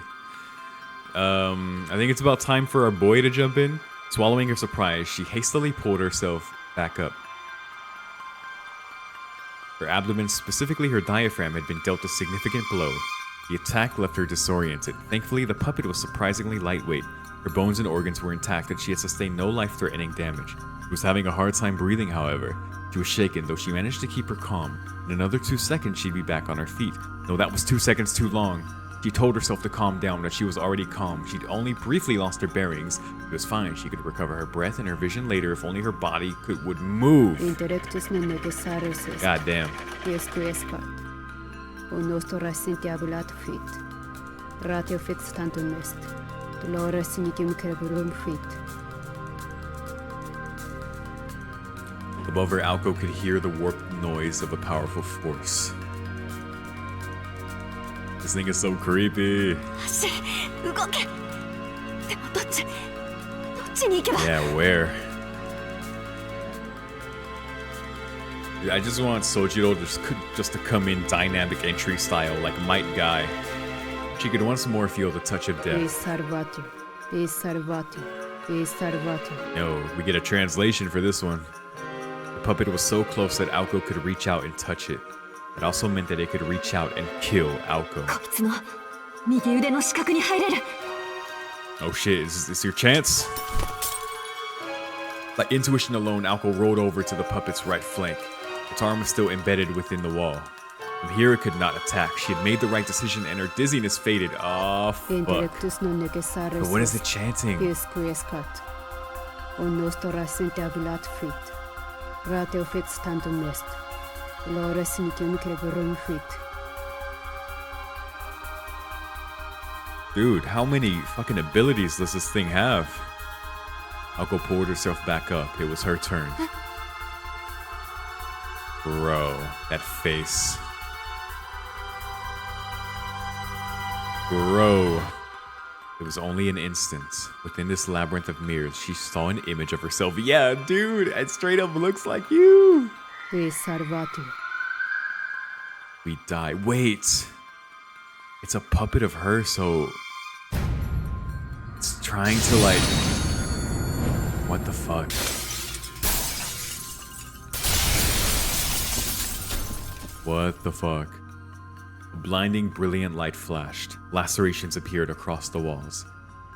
I think it's about time for our boy to jump in. Swallowing her surprise, she hastily pulled herself back up. Her abdomen, specifically her diaphragm, had been dealt a significant blow. The attack left her disoriented. Thankfully, the puppet was surprisingly lightweight. Her bones and organs were intact and she had sustained no life-threatening damage. She was having a hard time breathing, however. She was shaken, though she managed to keep her calm. In another 2 seconds, she'd be back on her feet. No, that was 2 seconds too long. She told herself to calm down, but she was already calm. She'd only briefly lost her bearings. It was fine. She could recover her breath and her vision later if only her body would move. God damn. Above her, Alko could hear the warped noise of a powerful force. This thing is so creepy. 足動けでもどっちに行けば Yeah, where? Dude, I just want Sojiro just to come in dynamic entry style like Might Guy. She could once more feel the touch of death. No, we get a translation for this one. The puppet was so close that Alko could reach out and touch it. It also meant that it could reach out and kill Alko. こいつの右腕の死角に入れる Oh shit, is this your chance? By intuition alone, Alko rolled over to the puppet's right flank. Its arm was still embedded within the wall. From here, it could not attack. She had made the right decision and her dizziness faded. Oh, fuck. Intellectus non necessaris. But what is it chanting? Quis quiescat. O nostra sentabulat fit. Ratio fit tantum est. Lores nicium cregurum fit. Dude, how many fucking abilities does this thing have? Alko pulled herself back up. It was her turn. Bro, that face. Bro. It was only an instant. Within this labyrinth of mirrors, she saw an image of herself. Yeah, dude, it straight up looks like you. Quis salvatu. We die. Wait. It's a puppet of her, so it's trying to like... What the fuck? What the fuck? A blinding, brilliant light flashed. Lacerations appeared across the walls.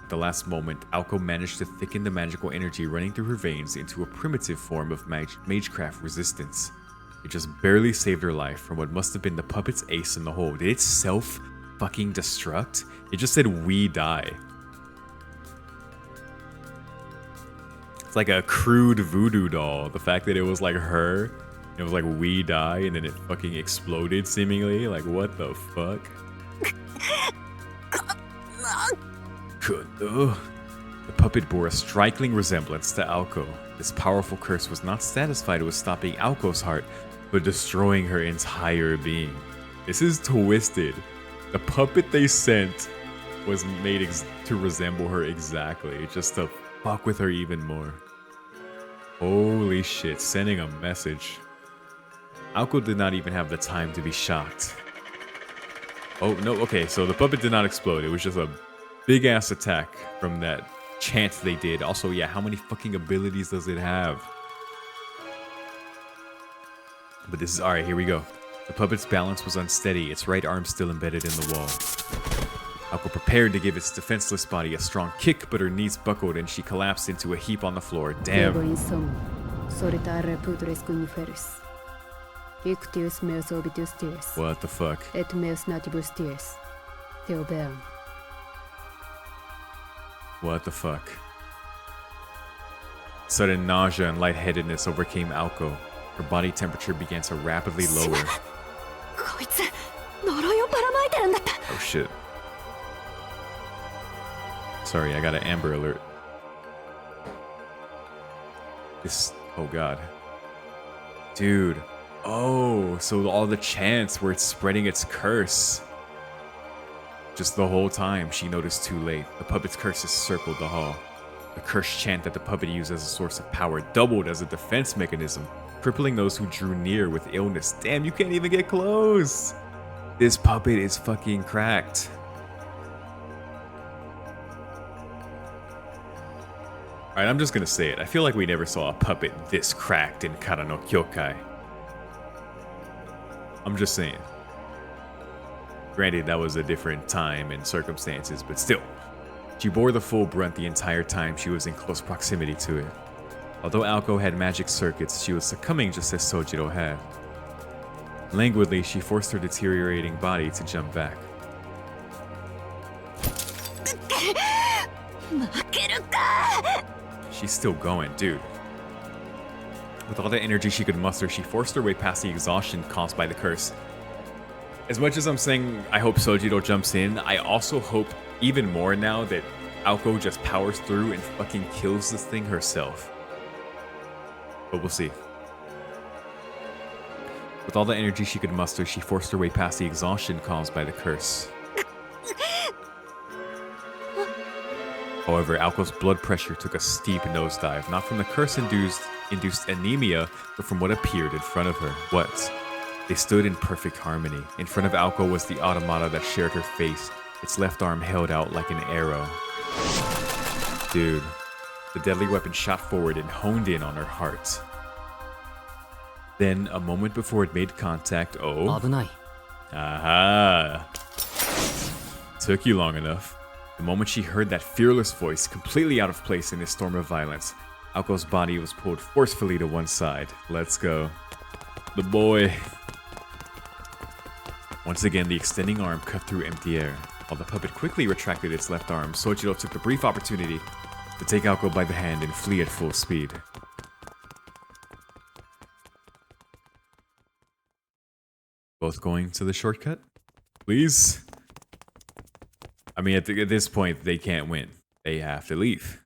At the last moment, Alko managed to thicken the magical energy running through her veins into a primitive form of magecraft resistance. It just barely saved her life from what must have been the puppet's ace in the hole. Did it self-fucking destruct? It just said, "We die." It's like a crude voodoo doll. The fact that it was like her, it was like, "We die," and then it fucking exploded seemingly. Like, what the fuck? The puppet bore a striking resemblance to Alko. This powerful curse was not satisfied with stopping Alko's heart, but destroying her entire being. This is twisted. The puppet they sent was made to resemble her exactly, just to fuck with her even more. Holy shit, sending a message. Alko did not even have the time to be shocked. Oh, no, okay, so the puppet did not explode. It was just a big-ass attack from that chant they did. Also, yeah, how many fucking abilities does it have? But this is... Alright, here we go. The puppet's balance was unsteady, its right arm still embedded in the wall. Alko prepared to give its defenseless body a strong kick, but her knees buckled and she collapsed into a heap on the floor. Damn. What the fuck? Et meus natibus ties. Theobeam. What the fuck? Sudden nausea and lightheadedness overcame Alko. Her body temperature began to rapidly lower. Oh shit. Sorry, I got an Amber Alert. This... Oh god. Dude. Oh, so all the chants were spreading its curse. Just the whole time, she noticed too late. The puppet's curses circled the hall. The curse chant that the puppet used as a source of power doubled as a defense mechanism, crippling those who drew near with illness. Damn, you can't even get close! This puppet is fucking cracked. Alright, I'm just gonna say it. I feel like we never saw a puppet this cracked in Kara no Kyokai. I'm just saying. Granted, that was a different time and circumstances, but still. She bore the full brunt the entire time she was in close proximity to it. Although Alko had magic circuits, she was succumbing just as Sojiro had. Languidly, she forced her deteriorating body to jump back. She's still going, dude. With all the energy she could muster, she forced her way past the exhaustion caused by the curse. As much as I'm saying I hope Sojiro jumps in, I also hope even more now that Alko just powers through and fucking kills this thing herself. But we'll see. With all the energy she could muster, she forced her way past the exhaustion caused by the curse. However, Alko's blood pressure took a steep nosedive, not from the curse-induced anemia, but from what appeared in front of her. What? They stood in perfect harmony. In front of Alko was the automata that shared her face, its left arm held out like an arrow. Dude, the deadly weapon shot forward and honed in on her heart. Then, a moment before it made contact, oh... Aha! Took you long enough. The moment she heard that fearless voice, completely out of place in this storm of violence, Alko's body was pulled forcefully to one side. Let's go. The boy. Once again, the extending arm cut through empty air. While the puppet quickly retracted its left arm, Sojiro took the brief opportunity to take Aoko by the hand and flee at full speed. Both going to the shortcut? Please? I mean, at this point, they can't win. They have to leave.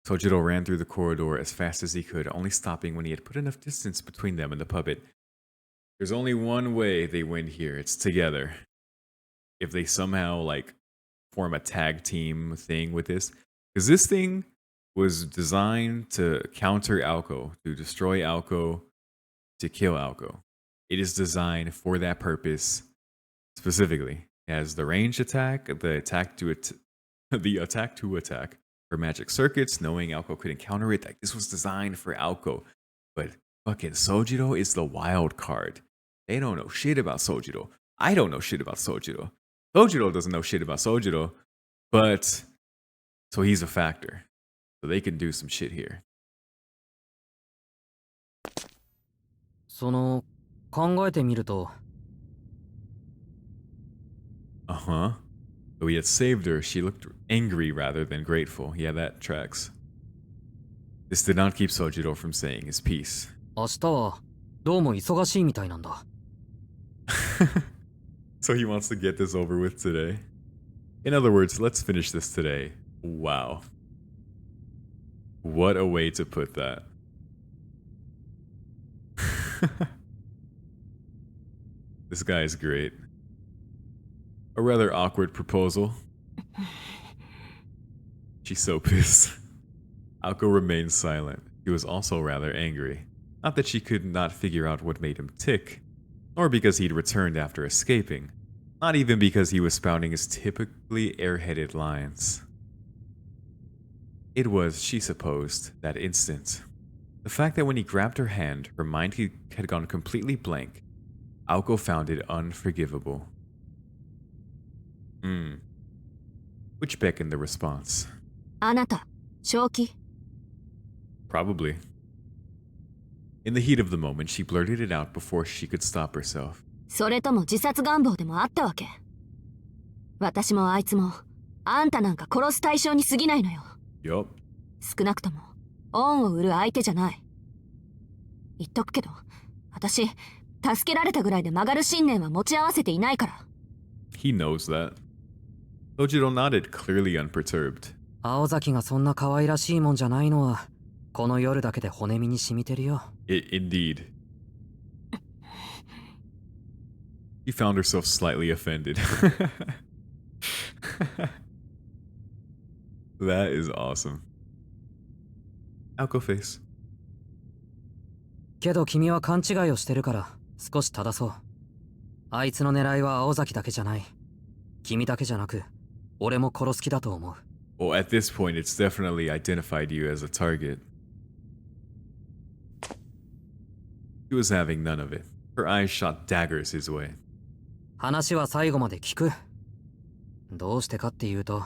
Sojiro ran through the corridor as fast as he could, only stopping when he had put enough distance between them and the puppet. There's only one way they win here. It's together. If they somehow, like, form a tag team thing with this. Because this thing was designed to counter Aoko, to destroy Aoko, to kill Aoko. It is designed for that purpose specifically. It has the ranged attack, the attack to attack for magic circuits, knowing Aoko couldn't counter it. Like, this was designed for Aoko. But fucking Sojiro is the wild card. They don't know shit about Sojiro. I don't know shit about Sojiro. Sojiro doesn't know shit about Sojiro. But, so he's a factor. So they can do some shit here. その考えてみると Uh-huh. Though he had saved her, she looked angry rather than grateful. Yeah, that tracks. This did not keep Sojiro from saying his piece. 明日はどうも忙しいみたいなんだ So he wants to get this over with today. In other words, let's finish this today. Wow. What a way to put that. This guy is great. A rather awkward proposal. She's so pissed. Aoko remained silent. She was also rather angry. Not that she could not figure out what made him tick, nor because he'd returned after escaping. Not even because he was spouting his typically airheaded lines. It was, she supposed, that instant. The fact that when he grabbed her hand, her mind had gone completely blank. Aoko found it unforgivable. Which beckoned the response. あなた、正気 Probably. In the heat of the moment, she blurted it out before she could stop herself. それとも自殺願望でもあったわけ私もあいつも、あんたなんか殺す対象に過ぎないのよ。 Yup. 少なくとも、恩を売る相手じゃない。言っとくけど、私、助けられたぐらいで曲がる信念は持ち合わせていないから。He knows that. Sojiro nodded, clearly unperturbed. 青崎がそんな可愛らしいもんじゃないのはこの夜だけで骨身に染みてるよ Indeed. She found herself slightly offended. That is awesome. Aoko face. けど君は勘違いをしてるから少し正そうあいつの狙いは青崎だけじゃない君だけじゃなく俺も殺す気だと思う Well, at this point, it's definitely identified you as a target. She was having none of it. Her eyes shot daggers his way. 話は最後まで聞くどうしてかっていうと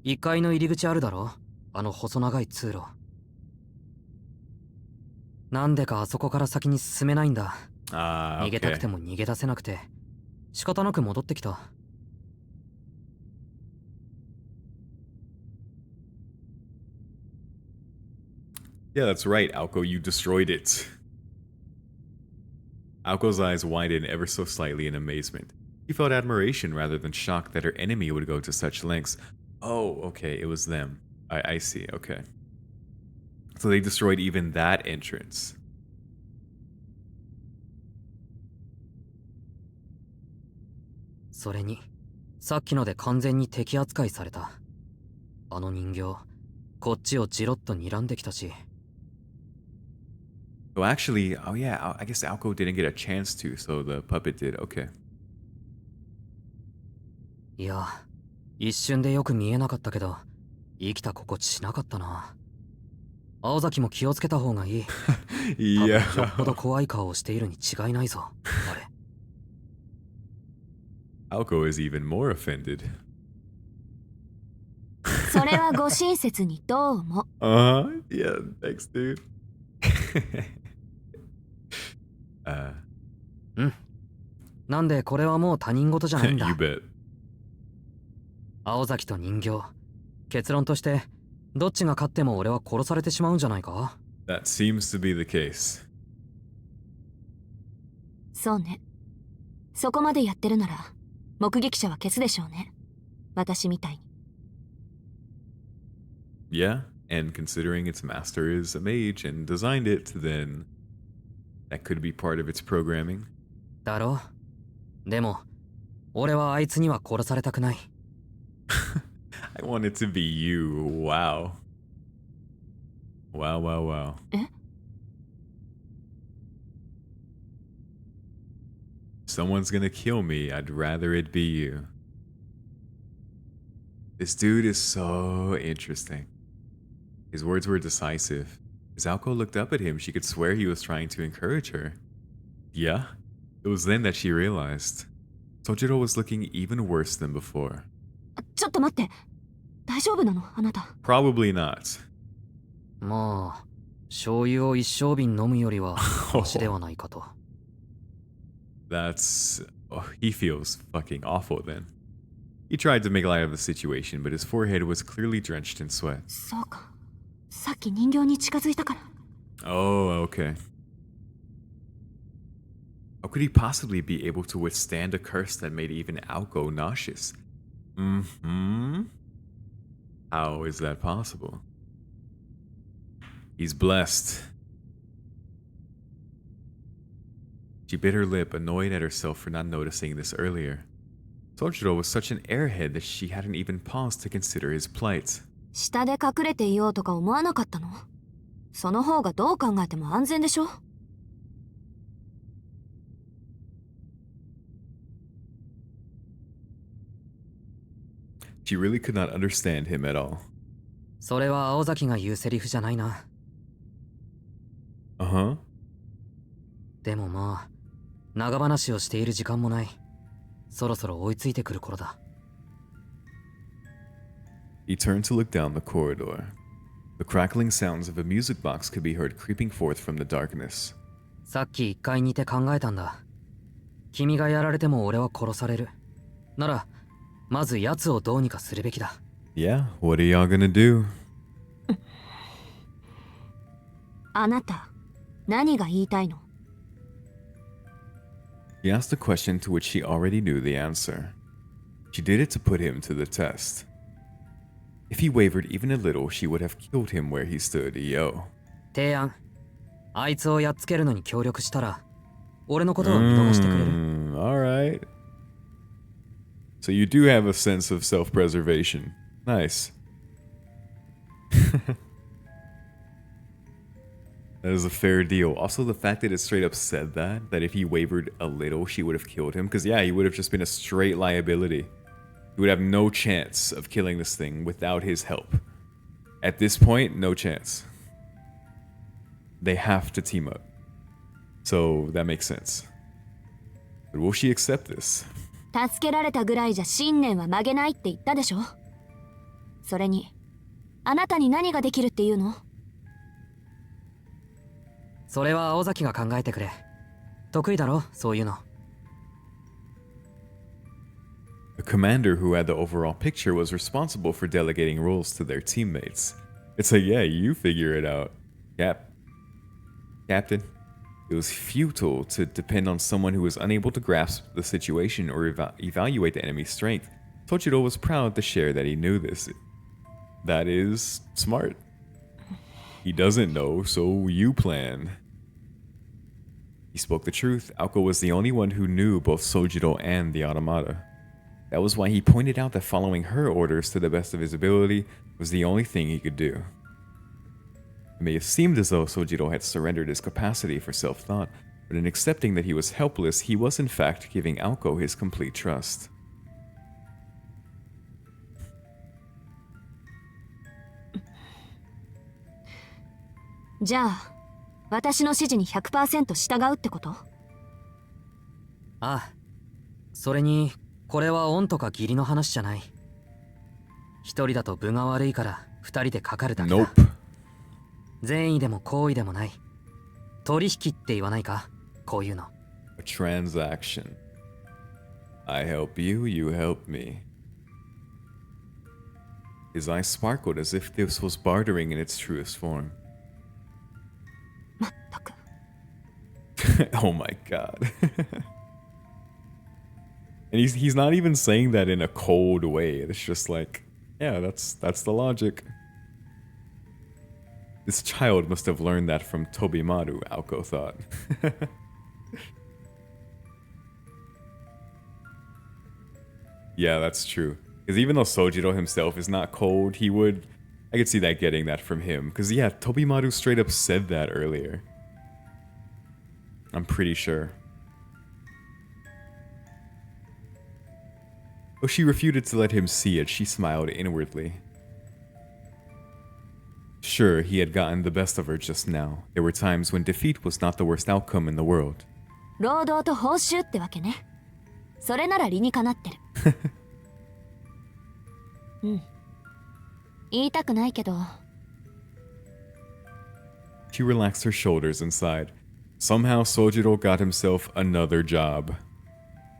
1階の入り口あるだろあの細長い通路なんでかあそこから先に進めないんだ逃げたくても逃げ出せなくて仕方なく戻ってきた Yeah, that's right, Aoko, you destroyed it. Aoko's eyes widened ever so slightly in amazement. She felt admiration rather than shock that her enemy would go to such lengths. Oh, okay, it was them. I see, okay. So they destroyed even that entrance. それにさっきので完全に敵扱いされたあの人形こっちをじろっと睨んできたし Oh, actually, oh yeah, I guess Aoko didn't get a chance to, so the puppet did, okay. いや一瞬でよく見えなかったけど生きた心地しなかったな青崎も気をつけた方がいい Yeah. よっぽど怖い顔をしているに違いないぞあれ Aoko is even more offended. それはご親切にどうも Yeah, thanks, dude. うんなんでこれはもう他人事じゃないんだ。 You bet. 青崎と人形、結論としてどっちが勝っても俺は殺されてしまうんじゃないか。 That seems to be the case. そうね。そこまでやってるなら目撃者は消すでしょうね。私みたいに。Yeah, and considering its master is a mage and designed it, then that could be part of its programming. だろう。でも俺はあいつには殺されたくない。I want it to be you. Wow. Wow, wow, wow. え？ Someone's gonna kill me. I'd rather it be you. This dude is so interesting. His words were decisive. As Alko looked up at him, she could swear he was trying to encourage her. Yeah, it was then that she realized. Sojiro was looking even worse than before. ちょっと待って。大丈夫なのあなた。Probably not. まあ醤油を一升瓶飲むよりはマシではないかと。That's... Oh, he feels fucking awful then. He tried to make light of the situation, but his forehead was clearly drenched in sweat. そうか。さっき人形に近づいたから。Oh, okay. How could he possibly be able to withstand a curse that made even Alko nauseous? How is that possible? He's blessed. She bit her lip, annoyed at herself for not noticing this earlier. Sojiro was such an airhead that she hadn't even paused to consider his plight. 下で隠れていようとか思わなかったの？その方がどう考えても安全でしょ？ She really could not understand him at all. それは青崎が言うセリフじゃないな。Uh-huh. でもまあ長話をしている時間もない。そろそろ追いついてくる頃だ。He turned to look down the corridor. The crackling sounds of a music box could be heard creeping forth from the darkness. さっき一回似て考えたんだ。君がやられても俺は殺される。ならまず奴をどうにかするべきだ。Yeah, what are y'all gonna do? あなた、何が言いたいの？ He asked a question to which she already knew the answer. She did it to put him to the test. If he wavered even a little, she would have killed him where he stood, yo. 提案。あいつをやっつけるのに協力したら、俺のことを見逃してくれる。Alright. So you do have a sense of self-preservation. Nice. That is a fair deal. Also, the fact that it straight up said that if he wavered a little, she would have killed him. Because, yeah, he would have just been a straight liability. He would have no chance of killing this thing without his help. At this point, no chance. They have to team up. So, that makes sense. But will she accept this? 助けられたぐらいじゃ信念は曲げないって言ったでしょ？それに、あなたに何ができるっていうの？それは青崎が考えてくれ。得意だろ、そういうの。The commander who had the overall picture was responsible for delegating roles to their teammates. It's like, yeah, you figure it out. Captain. It was futile to depend on someone who was unable to grasp the situation or evaluate the enemy's strength. Tochiro was proud to share that he knew this. That is smart. He doesn't know, so you plan. He spoke the truth. Aoko was the only one who knew both Sojiro and the automata. That was why he pointed out that following her orders to the best of his ability was the only thing he could do. It may have seemed as though Sojiro had surrendered his capacity for self-thought, but in accepting that he was helpless, he was in fact giving Aoko his complete trust. じゃあ、私の指示に 100% 従うってこと？ああ。それに、これは恩とか義理の話じゃない。一人だと分が悪いから二人でかかるだけだ。Nope. 善意でも行為でもない。取引って言わないか、こういうの。A transaction. I help you, you help me. His eyes sparkled as if this was bartering in its truest form. まったく Oh my god. And he's not even saying that in a cold way. It's just like, yeah, that's the logic. This child must have learned that from Tobimaru, Aoko thought. Yeah, that's true. Because even though Sojiro himself is not cold, I could see that getting that from him. Because yeah, Tobimaru straight up said that earlier. I'm pretty sure. Though she refuted to let him see it, she smiled inwardly. Sure, he had gotten the best of her just now. There were times when defeat was not the worst outcome in the world. 労働と報酬ってわけね。それなら理にかなってる。うん。言いたくないけど。She relaxed her shoulders and sighed. Somehow Sojiro got himself another job.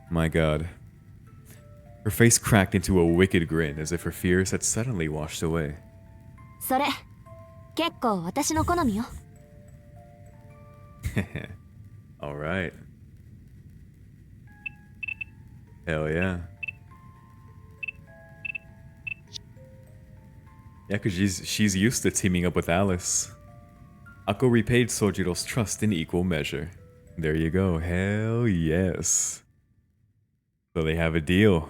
My god. Her face cracked into a wicked grin as if her fears had suddenly washed away. それ、結構私の好みよ。Alright. Hell yeah. Yeah, because she's used to teaming up with Alice. Ako repaid Sojiro's trust in equal measure. There you go. Hell yes. So they have a deal.